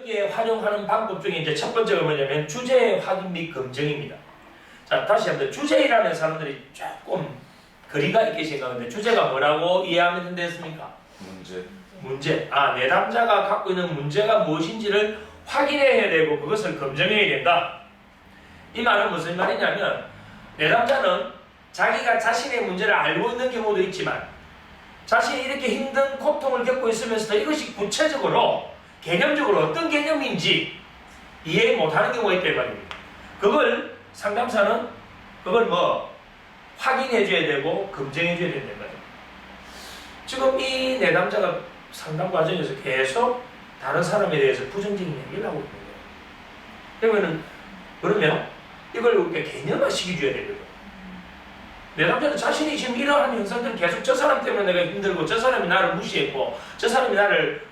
여기에 활용하는 방법 중에 이제 첫 번째가 뭐냐면 주제 확인 및 검증입니다. 자, 다시 한번 주제라는 사람들이 조금 거리가 있게 생각하는데 주제가 뭐라고 이해하면 된다했습니까? 문제. 아, 내담자가 갖고 있는 문제가 무엇인지를 확인해야 되고 그것을 검증해야 된다. 이 말은 무슨 말이냐면 내담자는 자기가 자신의 문제를 알고 있는 경우도 있지만 자신이 이렇게 힘든 고통을 겪고 있으면서도 이것이 구체적으로 개념적으로 어떤 개념인지 이해 못하는 경우가 있단 말입니다. 그걸 상담사는 그걸 확인해줘야 되고 검증해줘야 된단 말이에요. 지금 이 내담자가 상담 과정에서 계속 다른 사람에 대해서 부정적인 얘기를 하고 있는 거예요. 그러면 이걸 우리가 개념화시켜줘야 되거든. 내담자는 자신이 지금 이러한 현상들을 계속 저 사람 때문에 내가 힘들고 저 사람이 나를 무시했고 저 사람이 나를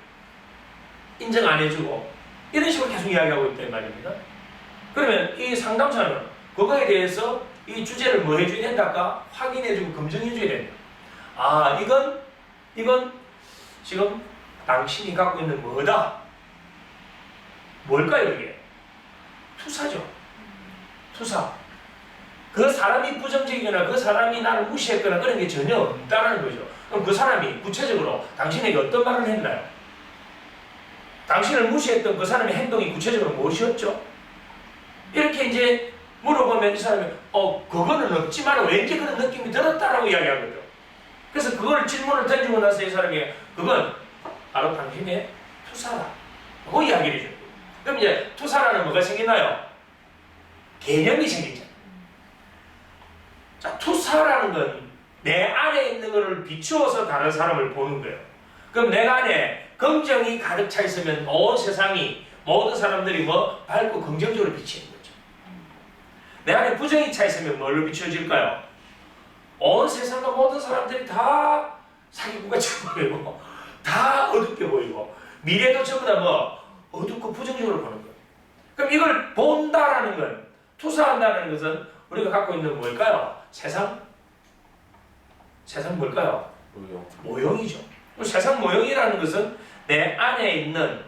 인정 안 해주고 이런 식으로 계속 이야기하고 있단 말입니다. 그러면 이 상담사는 그거에 대해서 이 주제를 뭐 해줘야 된다까? 확인해주고 검증해줘야 된다. 아, 이건 지금 당신이 갖고 있는 뭐다? 뭘까요, 이게? 투사죠. 투사. 그 사람이 부정적이거나 그 사람이 나를 무시했거나 그런 게 전혀 없다는 거죠. 그럼 그 사람이 구체적으로 당신에게 어떤 말을 했나요? 당신을 무시했던 그 사람의 행동이 구체적으로 무엇이었죠? 이렇게 이제 물어보면 이 사람이 그거는 없지만 왠지 그런 느낌이 들었다라고 이야기하거든. 그래서 그걸 질문을 던지고 나서 이 사람이 그건 바로 당신의 투사라고 이야기를 해줘요. 그럼 이제 투사라는 뭐가 생기나요? 개념이 생기죠. 자, 투사라는 건 내 안에 있는 것을 비추어서 다른 사람을 보는 거예요. 그럼 내가 안에 긍정이 가득 차 있으면 온 세상이 모든 사람들이 밝고 긍정적으로 비치는 거죠. 내 안에 부정이 차 있으면 뭘로 비춰질까요? 온 세상과 모든 사람들이 다 사기꾼같이 보이고 다 어둡게 보이고 미래도 전부 다 어둡고 부정적으로 보는 거예요. 그럼 이걸 본다라는 건 투사한다는 것은 우리가 갖고 있는 뭘까요? 세상 뭘까요? 모형이죠. 세상 모형이라는 것은 내 안에 있는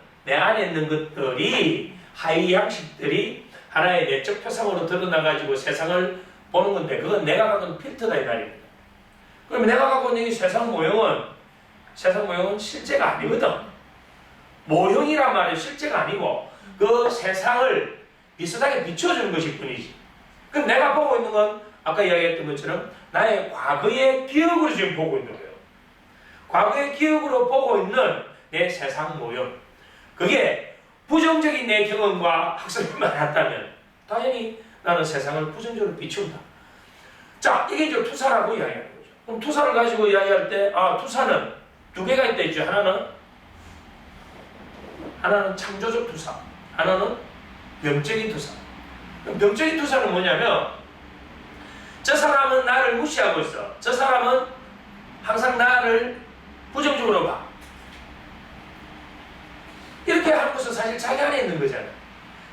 것들이 하위 양식들이 하나의 내적 표상으로 드러나가지고 세상을 보는 건데 그건 내가 갖고 있는 필터다 이 말입니다. 그러면 내가 갖고 있는 이 세상 모형은 실제가 아니거든. 모형이란 말은 실제가 아니고 그 세상을 비슷하게 비춰주는 것일 뿐이지. 그럼 내가 보고 있는 건 아까 이야기했던 것처럼 나의 과거의 기억으로 지금 보고 있는 거예요. 과거의 기억으로 보고 있는 내 세상 모형. 그게 부정적인 내 경험과 학습이 많았다면 당연히 나는 세상을 부정적으로 비춘다. 자, 이게 이제 투사라고 이야기하는 거죠. 그럼 투사를 가지고 이야기할 때 투사는 두 개가 있다 있죠. 하나는 창조적 투사, 하나는 병적인 투사. 그럼 병적인 투사는 뭐냐면 저 사람은 나를 무시하고 있어. 저 사람은 항상 나를 부정적으로 봐. 이렇게 하는 것은 사실 자기 안에 있는 거잖아요.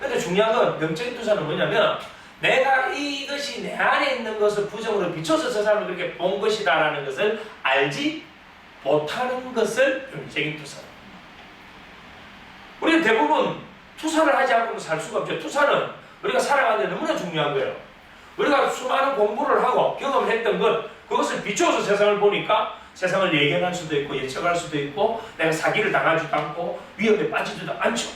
근데 중요한 건 병적인 투사는 뭐냐면 내가 이것이 내 안에 있는 것을 부정으로 비춰서 저 사람을 그렇게 본 것이다라는 것을 알지 못하는 것을 병적인 투사. 우리는 대부분 투사를 하지 않고는 살 수가 없죠. 투사는 우리가 살아가는데 너무나 중요한 거예요. 우리가 수많은 공부를 하고 경험을 했던 것 그것을 비추어서 세상을 보니까 세상을 예견할 수도 있고 예측할 수도 있고 내가 사기를 당하지도 않고 위험에 빠지지도 않죠.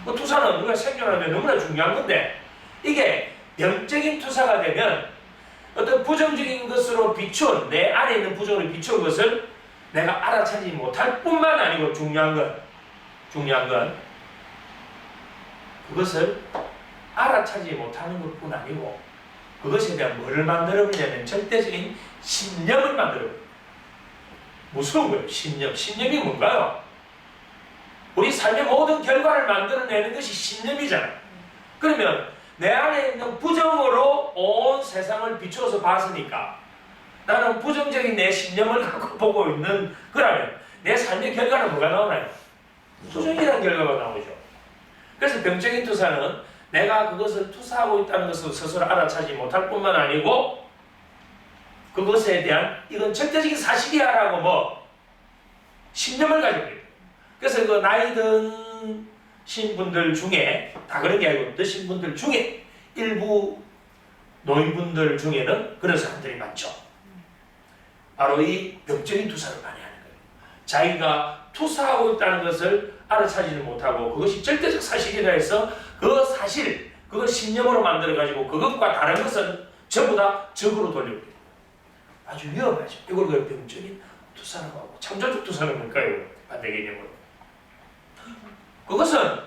그 투사는 우리가 생존하는데 너무나 중요한 건데 이게 병적인 투사가 되면 어떤 부정적인 것으로 비춘 내 안에 있는 부정으로 비춘 것을 내가 알아차리지 못할 뿐만 아니고 중요한 건 그것을 알아차리지 못하는 것뿐 아니고 그것에 대한 뭐를 만들어버리냐면 절대적인 신념을 만들어버려요. 무서운 거예요. 신념이 뭔가요? 우리 삶의 모든 결과를 만들어내는 것이 신념이잖아요. 그러면 내 안에 있는 부정으로 온 세상을 비추어서 봤으니까 나는 부정적인 내 신념을 갖고 보고 있는 거라면 내 삶의 결과는 뭐가 나오나요? 부정이라는 결과가 나오죠. 그래서 병적인 투사는 내가 그것을 투사하고 있다는 것을 스스로 알아차지 못할 뿐만 아니고 그것에 대한 이건 절대적인 사실이야라고 신념을 가지고 있다. 그래서 그 나이 든 신분들 중에, 다 그런 게 아니고 드신 분들 중에 일부 노인분들 중에는 그런 사람들이 많죠. 바로 이 병적인 투사를 많이 하는 거예요. 자기가 투사하고 있다는 것을 알아차지를 못하고 그것이 절대적 사실이라 해서 그 사실, 그걸 신념으로 만들어가지고 그것과 다른 것은 전부 다 적으로 돌려버려요. 아주 위험하죠. 이걸 그 병적인 투사라고 하고, 창조적 투사는 뭘까요? 반대 개념으로. 그것은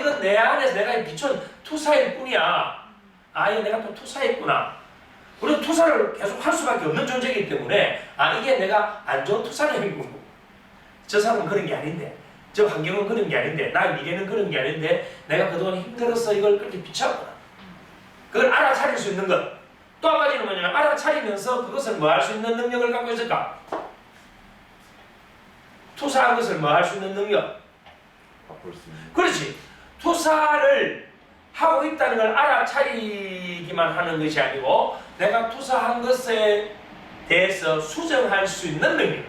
이건 내 안에서 내가 비춘 투사일 뿐이야. 이거 내가 또 투사했구나. 우리는 투사를 계속 할 수밖에 없는 존재이기 때문에 이게 내가 안 좋은 투사를 했고, 저 사람은 그런 게 아닌데, 저 환경은 그런 게 아닌데, 나의 미래는 그런 게 아닌데, 내가 그동안 힘들어서 이걸 그렇게 비춰왔구나. 그걸 알아차릴 수 있는 것. 또 한 가지는 뭐냐면 알아차리면서 그것을 뭐 할 수 있는 능력을 갖고 있을까? 투사한 것을 뭐 할 수 있는 능력? 그렇지. 투사를 하고 있다는 걸 알아차리기만 하는 것이 아니고 내가 투사한 것에 대해서 수정할 수 있는 능력.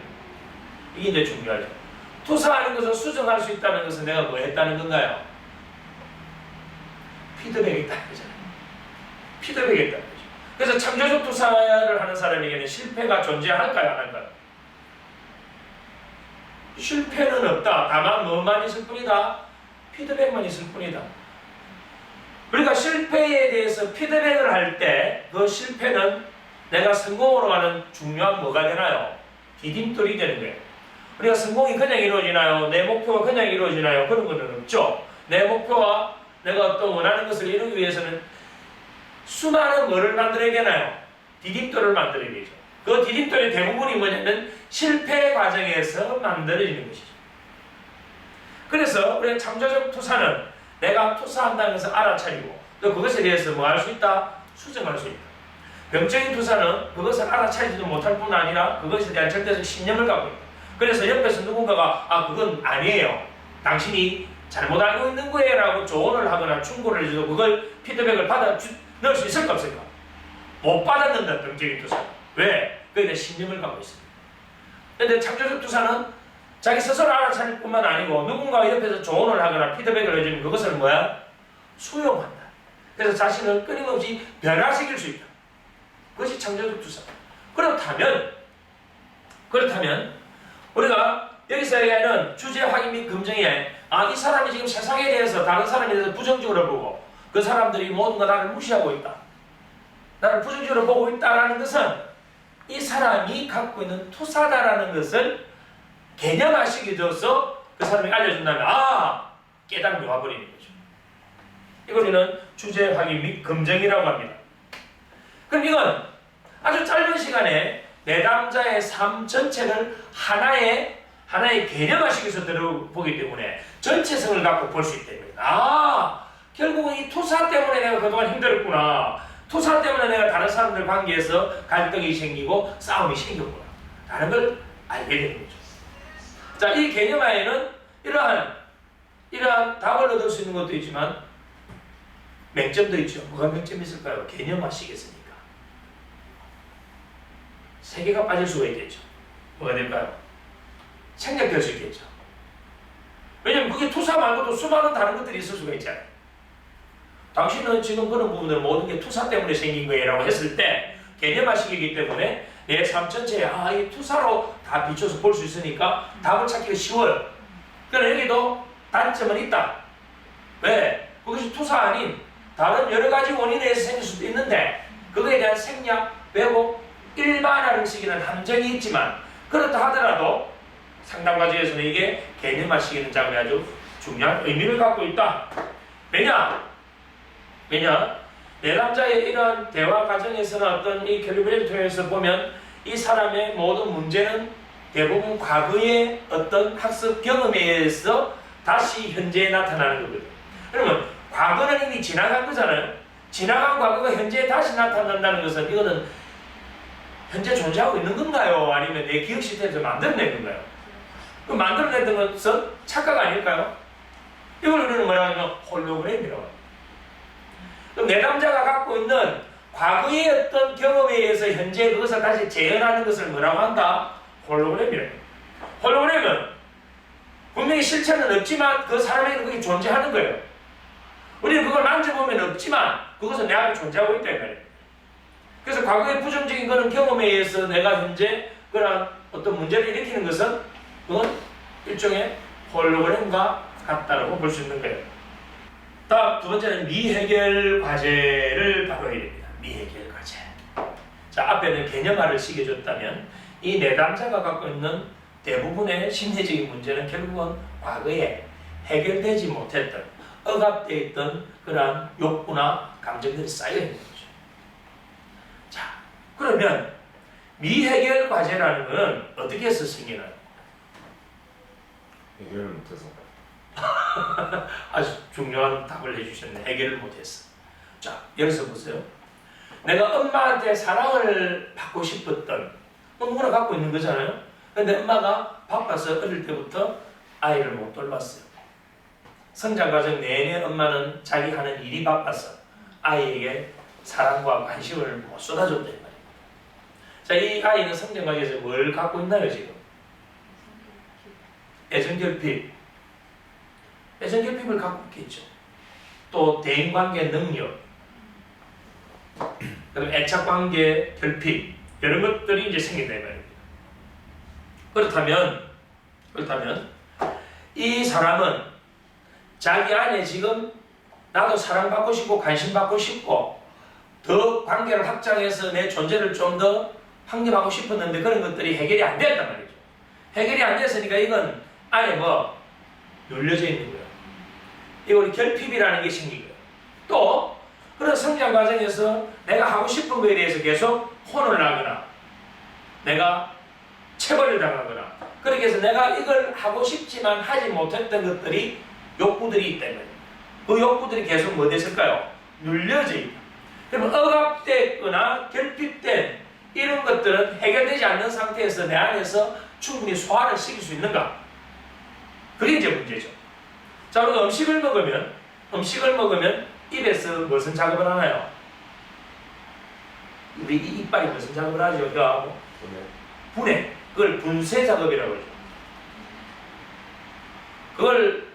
이게 이제 중요하죠. 투사하는 것을 수정할 수 있다는 것은 내가 뭐 했다는 건가요? 피드백이 있다는 거잖아요. 피드백이 있다는 거죠. 그래서 창조적 투사를 하는 사람에게는 실패가 존재할까요? 안 할까요? 실패는 없다. 다만 뭐만 있을 뿐이다? 피드백만 있을 뿐이다. 그러니까 실패에 대해서 피드백을 할 때 그 실패는 내가 성공으로 가는 중요한 뭐가 되나요? 디딤돌이 되는 거예요. 우리가 성공이 그냥 이루어지나요? 내 목표가 그냥 이루어지나요? 그런 것은 없죠. 내 목표와 내가 어떤 원하는 것을 이루기 위해서는 수많은 뭐를 만들어야 되나요? 디딤돌을 만들어야 되죠. 그 디딤돌의 대부분이 뭐냐면 실패 과정에서 만들어지는 것이죠. 그래서 우리가 창조적 투사는 내가 투사한다는 것을 알아차리고 또 그것에 대해서 뭐 할 수 있다? 수정할 수 있다. 병적인 투사는 그것을 알아차리지도 못할 뿐 아니라 그것에 대한 절대적 신념을 갖고 있다. 그래서 옆에서 누군가가 그건 아니에요. 당신이 잘못 알고 있는 거예요 라고 조언을 하거나 충고를 해줘도 그걸 피드백을 받아 넣을 수 있을까 없을까? 못 받아넣는다. 병적인 투사는. 왜? 그에 대한 신념을 갖고 있습니다. 그런데 창조적 투사는 자기 스스로 알아차릴 뿐만 아니고 누군가 옆에서 조언을 하거나 피드백을 해주면 그것을 뭐야? 수용한다. 그래서 자신을 끊임없이 변화시킬 수 있다. 그것이 창조적 투사. 그렇다면 우리가 여기서 얘기하는 주제 확인 및 검증에 이 사람이 지금 세상에 대해서 다른 사람에 대해서 부정적으로 보고 그 사람들이 모든 걸 나를 무시하고 있다. 나를 부정적으로 보고 있다라는 것은 이 사람이 갖고 있는 투사다라는 것을 개념화시켜 줘서 그 사람이 알려준다면 깨달음이 와버리는 거죠. 이걸 우리는 주제 확인 및 검증이라고 합니다. 그럼 이건 아주 짧은 시간에 내담자의 삶 전체를 하나의 개념화시켜서 들어보기 때문에 전체성을 갖고 볼 수 있기 때문에 결국은 이 투사 때문에 내가 그동안 힘들었구나. 투사 때문에 내가 다른 사람들 관계에서 갈등이 생기고 싸움이 생겼구나. 라는 걸 알게 되는 거죠. 자, 이 개념하에는 이러한 답을 얻을 수 있는 것도 있지만 맹점도 있죠. 뭐가 맹점이 있을까요? 개념화시켰으니까. 세계가 빠질 수가 있겠죠. 뭐가 될까요? 생략될 수 있겠죠. 왜냐면 그게 투사 말고도 수많은 다른 것들이 있을 수가 있잖아요. 당신은 지금 그런 부분들 모든 게 투사 때문에 생긴 거예요 라고 했을 때 개념화시키기 때문에 내 삶 전체에 이 투사로 다 비춰서 볼 수 있으니까 답을 찾기가 쉬워요. 그러나 여기도 단점은 있다. 왜? 그것이 투사 아닌 다른 여러 가지 원인에 의해서 생길 수도 있는데 그거에 대한 생략, 왜곡, 일반화 형식에는 함정이 있지만 그렇다 하더라도 상당 과정에서는 이게 개념화시키는 작업이 아주 중요한 의미를 갖고 있다. 왜냐? 내담자의 이러한 대화 과정에서는 어떤 이 캘리브레이터를 통해서 보면 이 사람의 모든 문제는 대부분 과거의 어떤 학습 경험에 의해서 다시 현재에 나타나는 거거든요. 그러면 과거는 이미 지나간 거잖아요. 지나간 과거가 현재에 다시 나타난다는 것은 이거는 현재 존재하고 있는 건가요? 아니면 내 기억 시스템에서 만들어낸 건가요? 그 만들어냈던 것은 착각 아닐까요? 이걸 우리는 뭐라고 하냐면 홀로그램이라고 합니다. 그럼 내담자가 갖고 있는 과거의 어떤 경험에 의해서 현재 그것을 다시 재현하는 것을 뭐라고 한다? 홀로그램이라고 합니다. 홀로그램은 분명히 실체는 없지만 그 사람에게는 그게 존재하는 거예요. 우리는 그걸 만져보면 없지만 그것은 내 앞에 존재하고 있다 이 말이에요. 그래서 과거의 부정적인 거는 경험에 의해서 내가 현재 그런 어떤 문제를 일으키는 것은 그건 일종의 홀로그램과 같다라고 볼 수 있는 거예요. 다음 두 번째는 미해결 과제를 바로해야 됩니다. 미해결 과제. 자, 앞에는 개념화를 시켜줬다면 이 내담자가 갖고 있는 대부분의 심리적인 문제는 결국은 과거에 해결되지 못했던 억압되어 있던 그러한 욕구나 감정들이 쌓여 있는 거죠. 자, 그러면 미해결 과제라는 것은 어떻게 해서 생기나요? 해결을 못해서. 아주 중요한 답을 해주셨네. 해결을 못했어. 자, 여기서 보세요. 내가 엄마한테 사랑을 받고 싶었던 누구나 갖고 있는 거잖아요. 근데 엄마가 바빠서 어릴 때부터 아이를 못 돌봤어요. 성장 과정 내내 엄마는 자기 하는 일이 바빠서 아이에게 사랑과 관심을 못 쏟아줬단 말입니다. 자, 이 아이는 성장 과정에서 뭘 갖고 있나요, 지금? 애정결핍. 애정결핍을 갖고 있겠죠. 또 대인관계 능력, 그리고 애착관계 결핍, 이런 것들이 이제 생긴다 이 말입니다. 그렇다면 이 사람은 자기 안에 지금 나도 사랑받고 싶고 관심받고 싶고 더 관계를 확장해서 내 존재를 좀 더 확립하고 싶었는데 그런 것들이 해결이 안 됐단 말이죠. 해결이 안 됐으니까 이건 안에 뭐 눌려져 있는 거예요. 이거 우리 결핍이라는 게 생기고요. 또 그런 성장 과정에서 내가 하고 싶은 거에 대해서 계속 혼을 나거나 내가 체벌을 당하거나 그렇게 해서 내가 이걸 하고 싶지만 하지 못했던 것들이 욕구들이 있다. 그 욕구들이 계속 뭐 됐을까요? 눌려져 있다. 그러면 억압됐거나 결핍된 이런 것들은 해결되지 않는 상태에서 내 안에서 충분히 소화를 시킬 수 있는가? 그게 이제 문제죠. 자, 우리가 음식을 먹으면 입에서 무슨 작업을 하나요? 우리 이빨이 무슨 작업을 하죠? 그거하고 분해. 그걸 분쇄 작업이라고 하죠. 그걸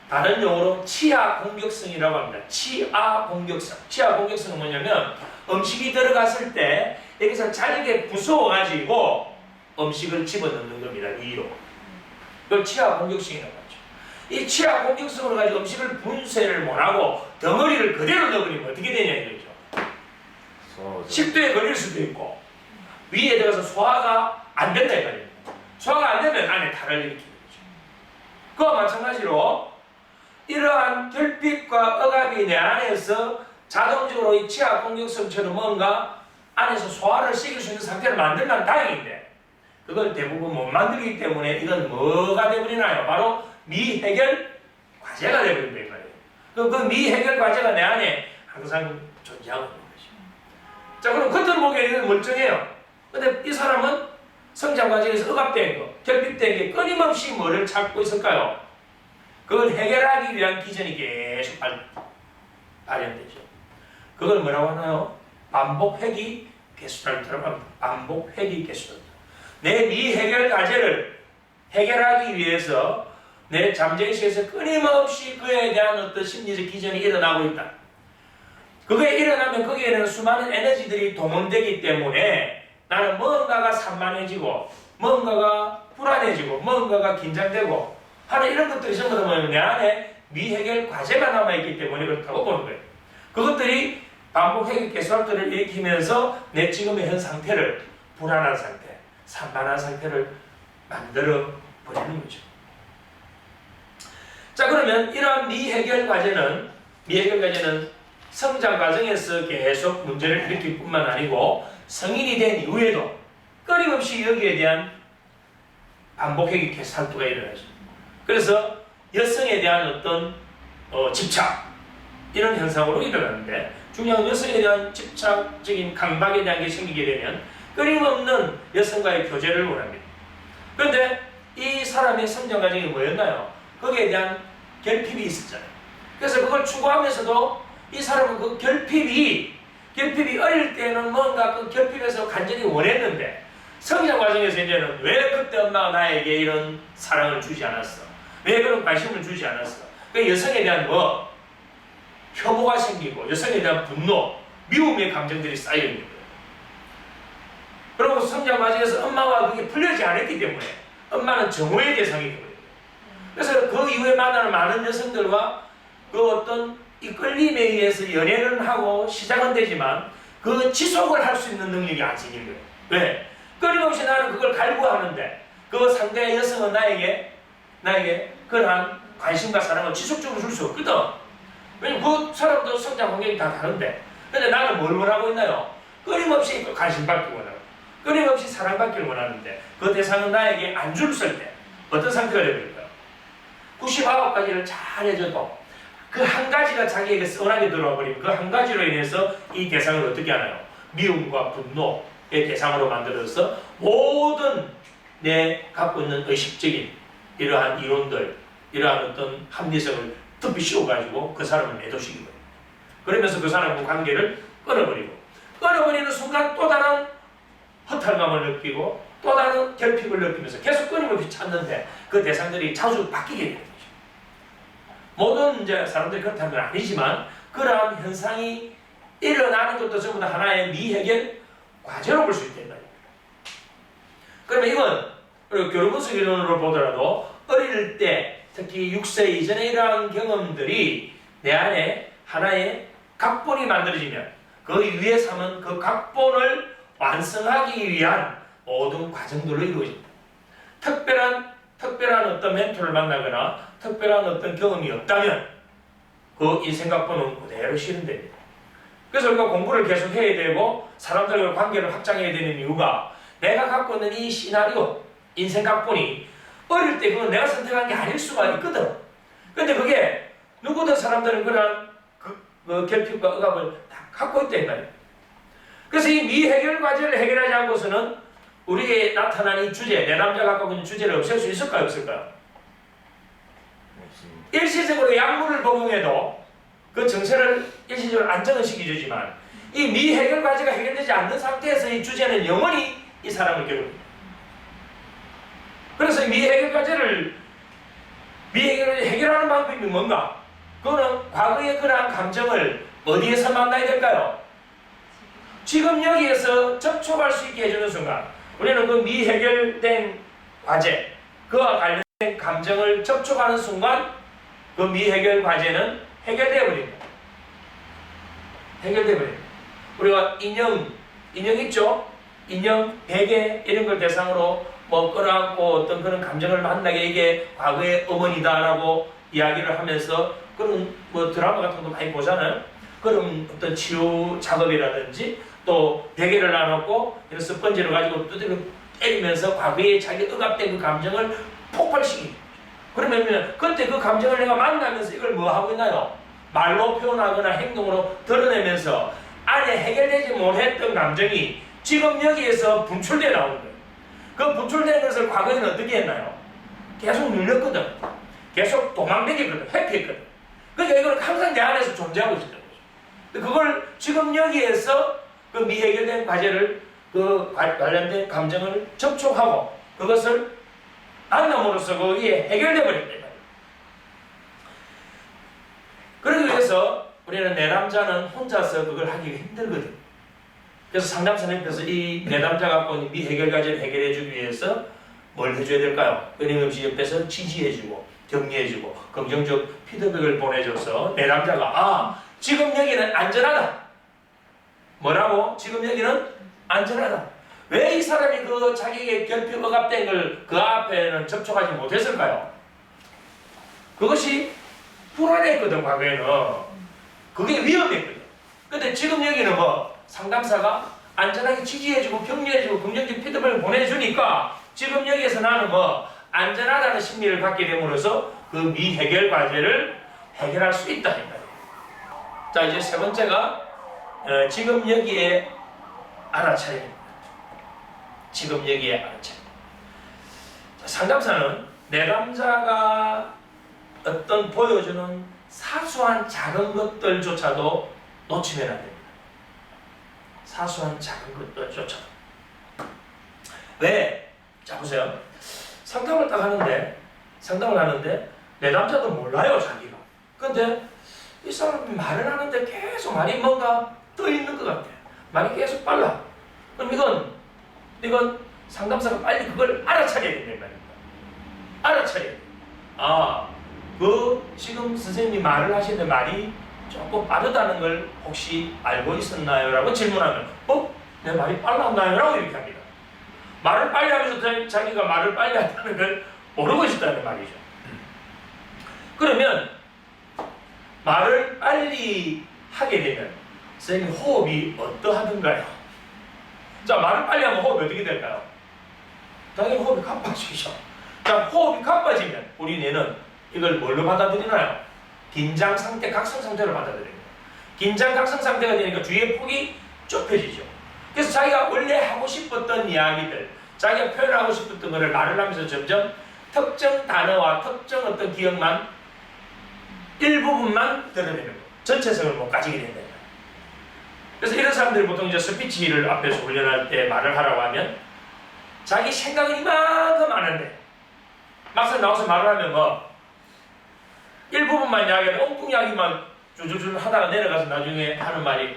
다른 용어로 치아 공격성이라고 합니다. 치아 공격성. 치아 공격성은 뭐냐면 음식이 들어갔을 때 여기서 잘게 부서워가지고 음식을 집어넣는 겁니다. 위로. 그걸 치아 공격성이라고 하죠. 이 치아 공격성으로 가지고 음식을 분쇄를 못하고 덩어리를 그대로 넣어버리면 어떻게 되냐 이거죠. 식도에 걸릴 수도 있고 위에 들어가서 소화가 안 된다 이 말이에요. 소화가 안 되면 안에 탈을 일으키는 거죠. 그와 마찬가지로 이러한 결핍과 억압이 내 안에서 자동적으로 이 치아 공격성처럼 뭔가 안에서 소화를 시킬 수 있는 상태를 만들면 다행인데 그걸 대부분 못 만들기 때문에 이건 뭐가 되어버리나요? 바로 미해결 과제가 되어버린다 이 말이에요. 그 미해결 과제가 내 안에 항상 존재하고 있는 것이죠. 자, 그럼 겉으로 보기에는 멀쩡해요. 근데 이 사람은 성장 과정에서 억압된 거, 결핍된 게 끊임없이 뭐를 찾고 있을까요? 그걸 해결하기 위한 기전이 계속 발현되죠. 그걸 뭐라고 하나요? 반복 회귀 게슈탈트라고 합니다. 반복 회귀 게슈탈트. 내 미해결 과제를 해결하기 위해서 내 잠재의식에서 끊임없이 그에 대한 어떤 심리적 기전이 일어나고 있다. 그게 일어나면 거기에는 수많은 에너지들이 동원되기 때문에 나는 뭔가가 산만해지고 뭔가가 불안해지고 뭔가가 긴장되고 하는 이런 것들이 전부 다 뭐냐면 내 안에 미해결 과제가 남아있기 때문에 그렇다고 보는 거예요. 그것들이 반복 회귀 게슈탈트를 일으키면서 내 지금의 현 상태를 불안한 상태, 산만한 상태를 만들어 버리는 거죠. 자, 그러면 이러한 미해결 과제는 성장 과정에서 계속 문제를 일으킬 뿐만 아니고 성인이 된 이후에도 끊임없이 여기에 대한 반복 회귀 게슈탈트가 일어나죠. 그래서 여성에 대한 어떤 집착 이런 현상으로 일어나는데 중요한 여성에 대한 집착적인 강박에 대한 게 생기게 되면 끊임없는 여성과의 교제를 원합니다. 그런데 이 사람의 성장 과정이 뭐였나요? 거기에 대한 결핍이 있었잖아요. 그래서 그걸 추구하면서도 이 사람은 그 결핍이 어릴 때는 뭔가 그 결핍에서 간절히 원했는데 성장 과정에서 이제는 왜 그때 엄마가 나에게 이런 사랑을 주지 않았어? 왜 그런 관심을 주지 않았을까? 그 여성에 대한 뭐 혐오가 생기고 여성에 대한 분노, 미움의 감정들이 쌓여 있는 거예요. 그리고 성장 과정에서 엄마와 그게 풀려지지 않았기 때문에 엄마는 정오의 대상이 되거든요. 그래서 그 이후에 만나는 많은 여성들과 그 어떤 이 끌림에 의해서 연애를 하고 시작은 되지만 그 지속을 할 수 있는 능력이 안 생긴 거예요. 왜? 끊임없이 나는 그걸 갈구하는데 그 상대의 여성은 나에게 그러한 관심과 사랑을 지속적으로 줄 수 없거든. 왜냐면 그 사람도 성장 환경이 다 다른데 근데 나는 뭘 원하고 있나요? 끊임없이 관심받기 원하고 끊임없이 사랑받기를 원하는데 그 대상은 나에게 안 줬을 때 어떤 상태가 되버릴까요? 99가지를 잘 해줘도 그 한 가지가 자기에게 선하게 들어와 버리면 그 한 가지로 인해서 이 대상을 어떻게 하나요? 미움과 분노의 대상으로 만들어서 모든 내 갖고 있는 의식적인 이러한 이론들, 이러한 어떤 합리성을 덮이 씌워가지고 그 사람을 매도시키고 그러면서 그 사람과 관계를 끊어버리는 순간 또 다른 허탈감을 느끼고 또 다른 결핍을 느끼면서 계속 끊임없이 찾는데 그 대상들이 자주 바뀌게 되는 거죠. 모든 이제 사람들이 그렇다는 건 아니지만 그러한 현상이 일어나는 것도 전부 다 하나의 미해결 과제로 볼 수 있다. 그러면 이건 교류분석 이론으로 보더라도 어릴 때 특히 6세 이전에 이러한 경험들이 내 안에 하나의 각본이 만들어지면 그 위에 삼은 그 각본을 완성하기 위한 모든 과정들로 이루어집니다. 특별한 어떤 멘토를 만나거나 특별한 어떤 경험이 없다면 그 인생 각본은 그대로 실현됩니다. 그래서 우리가 공부를 계속 해야 되고 사람들과 관계를 확장해야 되는 이유가 내가 갖고 있는 이 시나리오, 인생 각본이 어릴 때 그건 내가 선택한 게 아닐 수가 있거든. 근데 그게 누구든 사람들은 그런 그 결핍과 억압을 다 갖고 있다 이 말이에요. 그래서 이 미해결 과제를 해결하지 않고서는 우리에게 나타난 이 주제, 내 남자가 갖고 있는 주제를 없앨 수 있을까요? 없을까요? 일시적으로 약물을 복용해도 그 정세를 일시적으로 안정을 시켜주지만 이 미해결 과제가 해결되지 않는 상태에서 이 주제는 영원히 이 사람을 괴롭힙니다. 그래서 이 미해결 과제를 해결하는 방법이 뭔가? 그거는 과거의 그러한 감정을 어디에서 만나야 될까요? 지금 여기에서 접촉할 수 있게 해주는 순간 우리는 그 미해결된 과제, 그와 관련된 감정을 접촉하는 순간 그 미해결 과제는 해결되어 버립니다. 해결되어 버립니다. 우리가 인형 있죠? 인형, 베개 이런 걸 대상으로 뭐 끌어안고 어떤 그런 감정을 만나게 이게 과거의 어머니다라고 이야기를 하면서 그런 뭐 드라마 같은 것도 많이 보잖아요. 그런 어떤 치유 작업이라든지 또 베개를 놔놓고 이런 스펀지를 가지고 두드려 때리면서 과거에 자기 억압된 그 감정을 폭발시킵니다. 그러면 그때 그 감정을 내가 만나면서 이걸 뭐 하고 있나요? 말로 표현하거나 행동으로 드러내면서 안에 해결되지 못했던 감정이 지금 여기에서 분출되어 나오는 거예요. 그 분출된 것을 과거에는 어떻게 했나요? 계속 눌렸거든. 계속 도망다녔거든. 회피했거든. 그러니까 이걸 항상 내 안에서 존재하고 있었던 거죠. 그걸 지금 여기에서 그 미해결된 과제를 그 관련된 감정을 접촉하고 그것을 만남으로써 거기에 해결되어 버린다. 그러기 위해서 우리는 내 남자는 혼자서 그걸 하기가 힘들거든. 그래서 상담사님께서 이 내 남자가 갖고 있는 미해결 과제를 해결해 주기 위해서 뭘 해줘야 될까요? 끊임없이 옆에서 지지해주고 격려해주고 긍정적 피드백을 보내줘서 내 남자가 지금 여기는 안전하다. 뭐라고? 지금 여기는 안전하다. 왜 이 사람이 그 자기에게 결핍 억압된 걸 그 앞에는 접촉하지 못했을까요? 그것이 불안했거든. 과거에는 그게 위험했거든. 근데 지금 여기는 뭐 상담사가 안전하게 지지해주고 격려해주고 긍정적 피드백을 보내주니까 지금 여기에서 나는 뭐 안전하다는 심리를 갖게 됨으로써 그 미해결 과제를 해결할 수 있다. 자, 이제 세 번째가 지금 여기에 알아차림입니다. 지금 여기에 알아차림. 상담사는 내 남자가 어떤 보여주는 사소한 작은 것들조차도 놓치면 안 됩니다. 사소한 작은 것들조차도. 왜? 자, 보세요. 상담을 딱 하는데 상담을 하는데 내담자도 몰라요 자기가. 근데 이 사람이 말을 하는데 계속 말이 뭔가 떠 있는 것 같아. 말이 계속 빨라. 그럼 이건 상담사가 빨리 그걸 알아차려야 된단 말입니다. 알아차려야 돼. 지금 선생님이 말을 하시는데 말이 조금 빠르다는 걸 혹시 알고 있었나요? 라고 질문하면 내 말이 빨랐나요? 라고 이렇게 합니다. 말을 빨리 하면서 자기가 말을 빨리 한다는 걸 모르고 있었다는 말이죠. 그러면 말을 빨리 하게 되면 선생님 호흡이 어떠하던가요? 자, 말을 빨리 하면 호흡이 어떻게 될까요? 당연히 호흡이 가빠지죠. 자, 호흡이 가빠지면 우리 뇌는 이걸 뭘로 받아들이나요? 긴장 상태, 각성 상태로 받아들입니다. 긴장, 각성 상태가 되니까 주위의 폭이 좁혀지죠. 그래서 자기가 원래 하고 싶었던 이야기들, 자기가 표현하고 싶었던 것을 말을 하면서 점점 특정 단어와 특정 어떤 기억만 일부분만 드러내는 거예요. 전체성을 못 가지게 된다. 그래서 이런 사람들이 보통 이제 스피치를 앞에서 훈련할 때 말을 하라고 하면 자기 생각은 이만큼 많은데 막상 나와서 말을 하면 일부분만 이야기하면 엉뚱 이야기만 줄줄줄 하다가 내려가서 나중에 하는 말이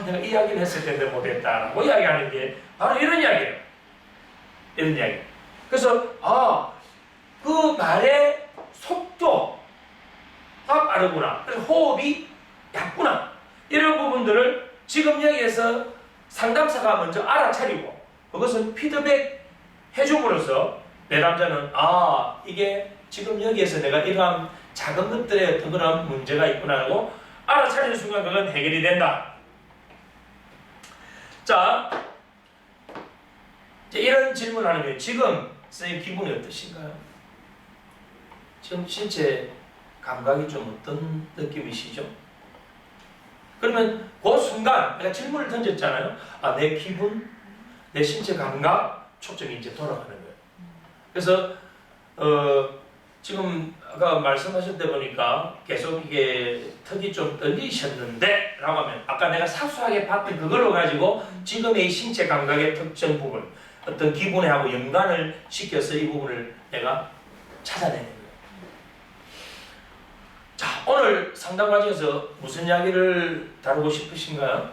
내가 이 이야기를 했을 텐데 못했다라고 이야기하는 게 바로 이런 이야기예요. 이런 이야기. 그래서 그 말의 속도가 빠르구나. 그래서 호흡이 얕구나. 이런 부분들을 지금 여기에서 상담사가 먼저 알아차리고 그것은 피드백 해줌으로써 내담자는 이게 지금 여기에서 내가 이러한 작은 것들에 어떤 그런 문제가 있구나라고 알아차리는 순간 그건 해결이 된다. 자, 이런 질문을 하는 거예요. 지금 선생님 기분이 어떠신가요? 지금 신체 감각이 좀 어떤 느낌이시죠? 그러면 그 순간 내가 질문을 던졌잖아요. 내 기분, 내 신체 감각 초점이 이제 돌아가는 거예요. 그래서 지금 아까 말씀하실 때 보니까 계속 이게 턱이 좀 떨리셨는데 라고 하면 아까 내가 사소하게 봤던 그걸로 가지고 지금의 신체 감각의 특정 부분 어떤 기분에 하고 연관을 시켜서 이 부분을 내가 찾아내는 거예요. 자, 오늘 상담 과정에서 무슨 이야기를 다루고 싶으신가요?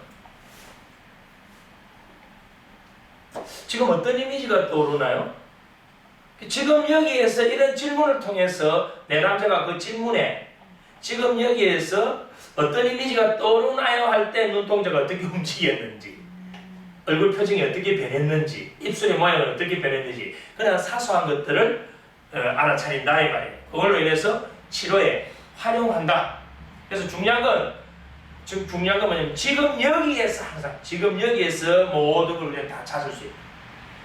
지금 어떤 이미지가 떠오르나요? 지금 여기에서 이런 질문을 통해서 내담자가 그 질문에 지금 여기에서 어떤 이미지가 떠오르나요? 할 때 눈동자가 어떻게 움직였는지 얼굴 표정이 어떻게 변했는지 입술의 모양은 어떻게 변했는지 그냥 사소한 것들을 알아차린다 이 말이에요. 그걸로 인해서 치료에 활용한다. 그래서 중요한 건 뭐냐면 지금 여기에서 항상 지금 여기에서 모든 걸 우리가 다 찾을 수 있다.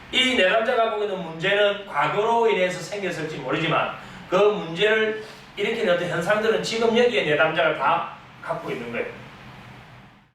이 내담자가 보고 있는 문제는 과거로 인해서 생겼을지 모르지만 그 문제를 일으키는 어떤 현상들은 지금 여기에 내담자가 다 갖고 있는 거예요.